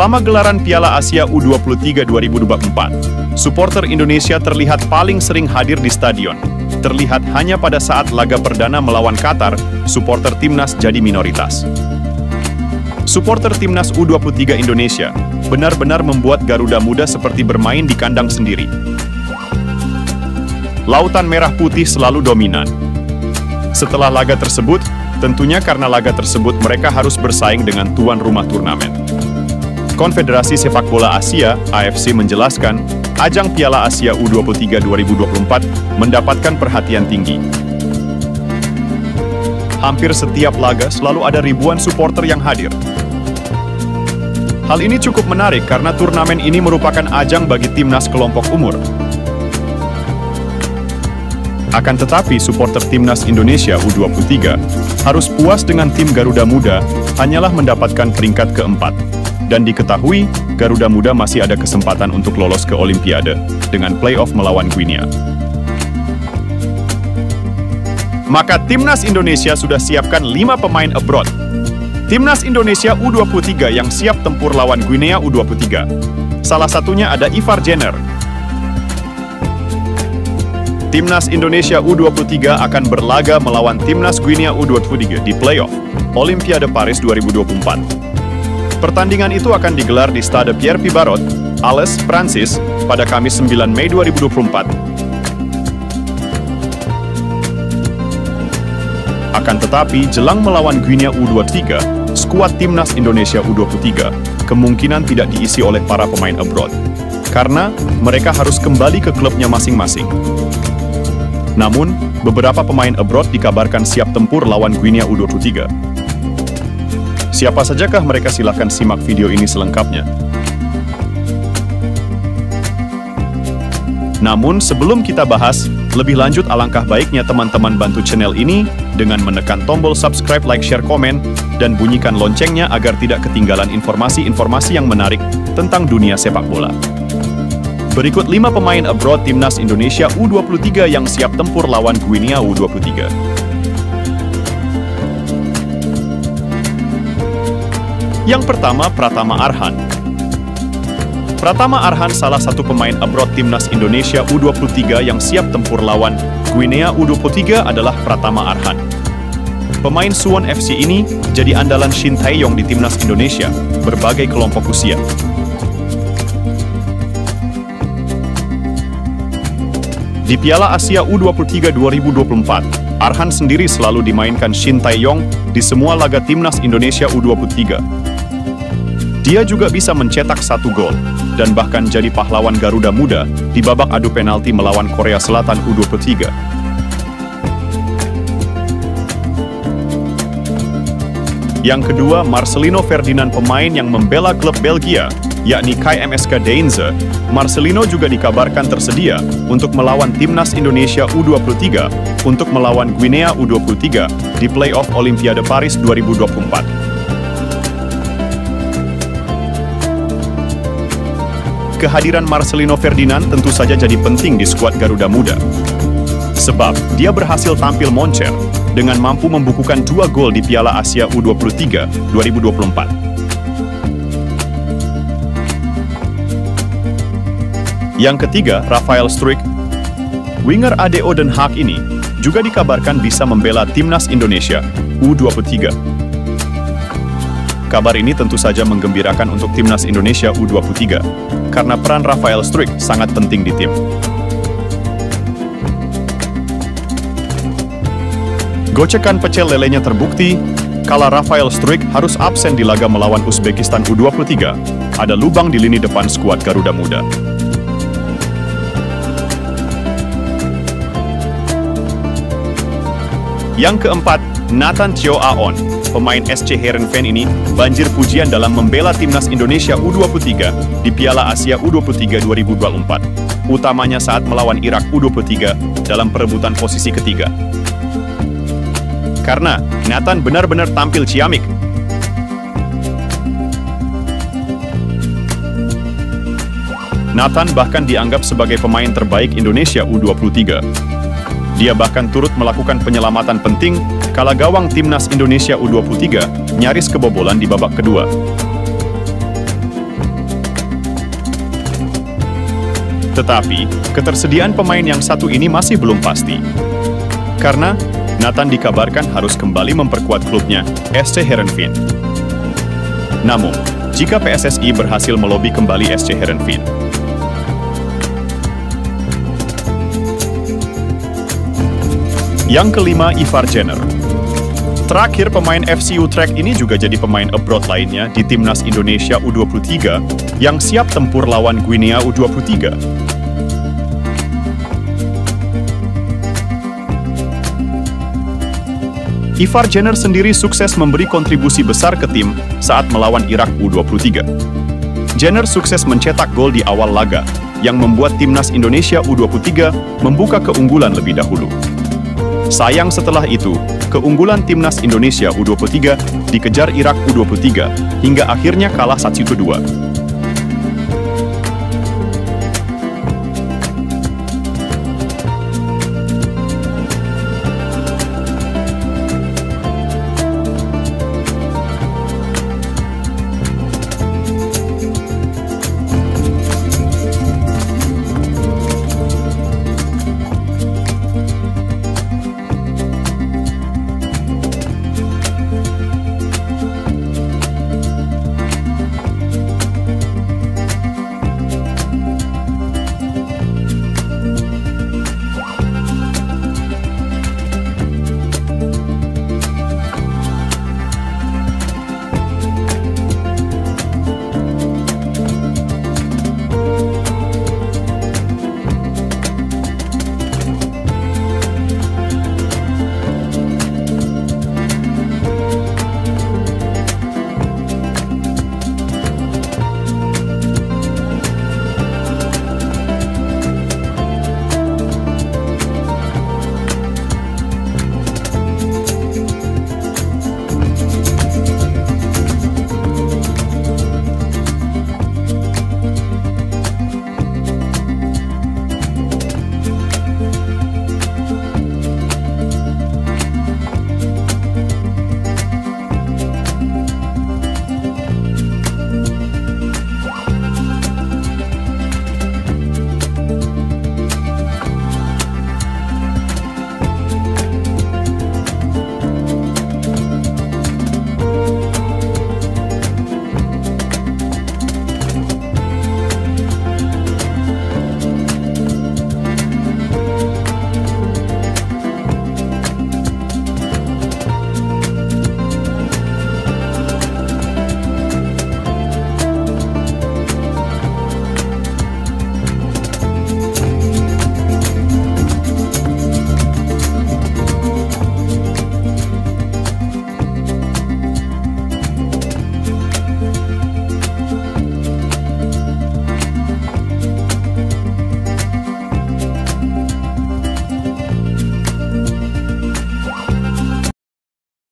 Selama gelaran Piala Asia U23 2024, supporter Indonesia terlihat paling sering hadir di stadion. Terlihat hanya pada saat laga perdana melawan Qatar, supporter timnas jadi minoritas. Supporter timnas U23 Indonesia benar-benar membuat Garuda Muda seperti bermain di kandang sendiri. Lautan merah putih selalu dominan. Setelah laga tersebut, tentunya karena laga tersebut mereka harus bersaing dengan tuan rumah turnamen. Konfederasi Sepak Bola Asia, AFC menjelaskan, ajang Piala Asia U23 2024 mendapatkan perhatian tinggi. Hampir setiap laga selalu ada ribuan supporter yang hadir. Hal ini cukup menarik karena turnamen ini merupakan ajang bagi timnas kelompok umur. Akan tetapi, supporter timnas Indonesia U23 harus puas dengan tim Garuda Muda hanyalah mendapatkan peringkat keempat. Dan diketahui, Garuda Muda masih ada kesempatan untuk lolos ke Olimpiade dengan play-off melawan Guinea. Maka timnas Indonesia sudah siapkan 5 pemain abroad. Timnas Indonesia U23 yang siap tempur lawan Guinea U23. Salah satunya ada Ivar Jenner. Timnas Indonesia U23 akan berlaga melawan Timnas Guinea U23 di play-off Olimpiade Paris 2024. Pertandingan itu akan digelar di Stade Pierre Pibarot, Alès, Prancis, pada Kamis 9 Mei 2024. Akan tetapi, jelang melawan Guinea U23, skuad Timnas Indonesia U23 kemungkinan tidak diisi oleh para pemain abroad, karena mereka harus kembali ke klubnya masing-masing. Namun, beberapa pemain abroad dikabarkan siap tempur lawan Guinea U23. Siapa sajakah mereka? Silahkan simak video ini selengkapnya. Namun, sebelum kita bahas lebih lanjut, alangkah baiknya teman-teman bantu channel ini dengan menekan tombol subscribe, like, share, komen, dan bunyikan loncengnya agar tidak ketinggalan informasi-informasi yang menarik tentang dunia sepak bola. Berikut 5 pemain abroad Timnas Indonesia U23 yang siap tempur lawan Guinea U23. Yang pertama, Pratama Arhan. Pratama Arhan salah satu pemain abroad Timnas Indonesia U23 yang siap tempur lawan Guinea U23 adalah Pratama Arhan. Pemain Suwon FC ini jadi andalan Shin Tae-yong di Timnas Indonesia, berbagai kelompok usia. Di Piala Asia U23 2024, Arhan sendiri selalu dimainkan Shin Tae-yong di semua laga Timnas Indonesia U23. Dia juga bisa mencetak 1 gol, dan bahkan jadi pahlawan Garuda Muda di babak adu penalti melawan Korea Selatan U23. Yang kedua, Marcelino Ferdinand, pemain yang membela klub Belgia, yakni KMSK Deinze. Marcelino juga dikabarkan tersedia untuk melawan Timnas Indonesia U23 untuk melawan Guinea U23 di play-off Olimpiade Paris 2024. Kehadiran Marcelino Ferdinand tentu saja jadi penting di skuad Garuda Muda, sebab dia berhasil tampil moncer dengan mampu membukukan 2 gol di Piala Asia U23 2024. Yang ketiga, Rafael Struijk. Winger ADO Den Haag ini juga dikabarkan bisa membela Timnas Indonesia U23. Kabar ini tentu saja menggembirakan untuk Timnas Indonesia U23, karena peran Rafael Struijk sangat penting di tim. Gocekan pecel lelenya terbukti, kala Rafael Struijk harus absen di laga melawan Uzbekistan U23, ada lubang di lini depan skuad Garuda Muda. Yang keempat, Nathan Teo Aon. Pemain SC Heerenveen ini banjir pujian dalam membela Timnas Indonesia U23 di Piala Asia U23 2024, utamanya saat melawan Irak U23 dalam perebutan posisi ketiga. Karena Nathan benar-benar tampil ciamik. Nathan bahkan dianggap sebagai pemain terbaik Indonesia U23. Dia bahkan turut melakukan penyelamatan penting kala gawang Timnas Indonesia U23 nyaris kebobolan di babak kedua. Tetapi, ketersediaan pemain yang satu ini masih belum pasti. Karena, Nathan dikabarkan harus kembali memperkuat klubnya, SC Heerenveen. Namun, jika PSSI berhasil melobi kembali SC Heerenveen, yang kelima, Ivar Jenner. Terakhir, pemain FC Utrecht ini juga jadi pemain abroad lainnya di Timnas Indonesia U23 yang siap tempur lawan Guinea U23. Ivar Jenner sendiri sukses memberi kontribusi besar ke tim saat melawan Irak U23. Jenner sukses mencetak gol di awal laga, yang membuat Timnas Indonesia U23 membuka keunggulan lebih dahulu. Sayang setelah itu, keunggulan Timnas Indonesia U23 dikejar Irak U23 hingga akhirnya kalah 1-2.